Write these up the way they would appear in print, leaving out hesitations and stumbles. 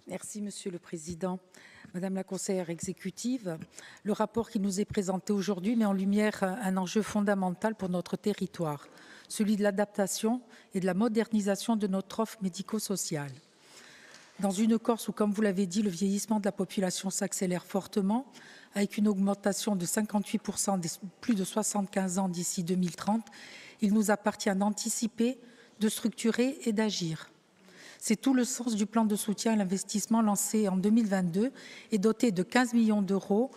Merci, Monsieur le Président. Madame la conseillère exécutive, le rapport qui nous est présenté aujourd'hui met en lumière un enjeu fondamental pour notre territoire, celui de l'adaptation et de la modernisation de notre offre médico-sociale. Dans une Corse où, comme vous l'avez dit, le vieillissement de la population s'accélère fortement, avec une augmentation de 58% des plus de 75 ans d'ici 2030, il nous appartient d'anticiper, de structurer et d'agir. C'est tout le sens du plan de soutien à l'investissement lancé en 2022 et doté de 15 millions d'euros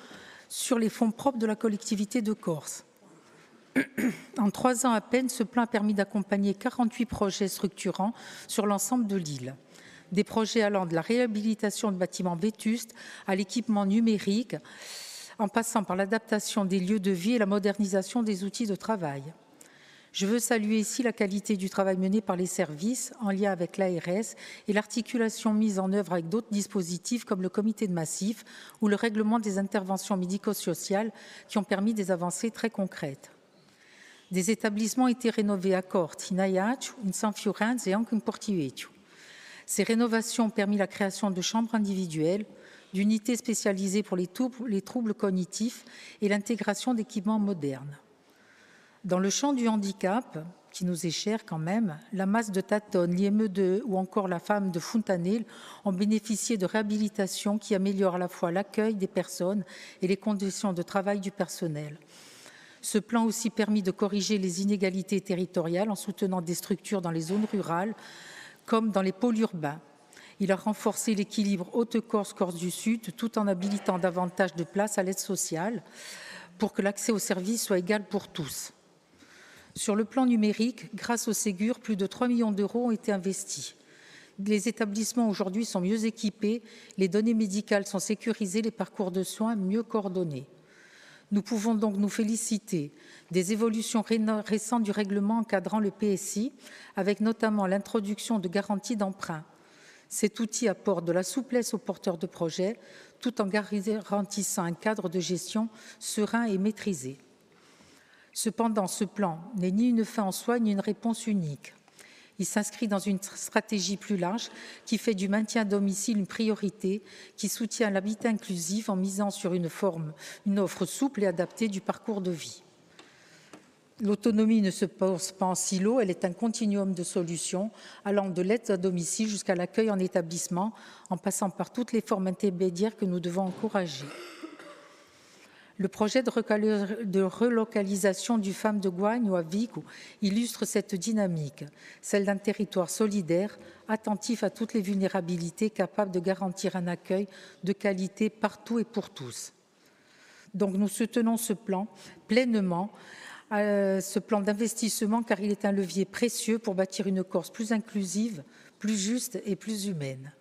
sur les fonds propres de la collectivité de Corse. En 3 ans à peine, ce plan a permis d'accompagner 48 projets structurants sur l'ensemble de l'île. Des projets allant de la réhabilitation de bâtiments vétustes à l'équipement numérique, en passant par l'adaptation des lieux de vie et la modernisation des outils de travail. Je veux saluer ici la qualité du travail mené par les services en lien avec l'ARS et l'articulation mise en œuvre avec d'autres dispositifs comme le comité de massif ou le règlement des interventions médico-sociales qui ont permis des avancées très concrètes. Des établissements ont été rénovés à Corte, in Ajaccio, in San Fiorenzo et anche in Portivecchio. Ces rénovations ont permis la création de chambres individuelles, d'unités spécialisées pour les troubles cognitifs et l'intégration d'équipements modernes. Dans le champ du handicap, qui nous est cher quand même, la masse de Tatonne, l'IME2 ou encore la femme de Fontanelle ont bénéficié de réhabilitation qui améliorent à la fois l'accueil des personnes et les conditions de travail du personnel. Ce plan a aussi permis de corriger les inégalités territoriales en soutenant des structures dans les zones rurales comme dans les pôles urbains. Il a renforcé l'équilibre Haute-Corse, Corse du Sud, tout en habilitant davantage de places à l'aide sociale pour que l'accès aux services soit égal pour tous. Sur le plan numérique, grâce au Ségur, plus de 3 millions d'euros ont été investis. Les établissements aujourd'hui sont mieux équipés, les données médicales sont sécurisées, les parcours de soins mieux coordonnés. Nous pouvons donc nous féliciter des évolutions récentes du règlement encadrant le PSI, avec notamment l'introduction de garanties d'emprunt. Cet outil apporte de la souplesse aux porteurs de projets, tout en garantissant un cadre de gestion serein et maîtrisé. Cependant, ce plan n'est ni une fin en soi, ni une réponse unique. Il s'inscrit dans une stratégie plus large qui fait du maintien à domicile une priorité, qui soutient l'habitat inclusif en misant sur une offre souple et adaptée du parcours de vie. L'autonomie ne se pose pas en silo, elle est un continuum de solutions allant de l'aide à domicile jusqu'à l'accueil en établissement, en passant par toutes les formes intermédiaires que nous devons encourager. Le projet de relocalisation du FAM de Guagno à Vigo illustre cette dynamique, celle d'un territoire solidaire, attentif à toutes les vulnérabilités, capable de garantir un accueil de qualité partout et pour tous. Donc nous soutenons ce plan pleinement, ce plan d'investissement, car il est un levier précieux pour bâtir une Corse plus inclusive, plus juste et plus humaine.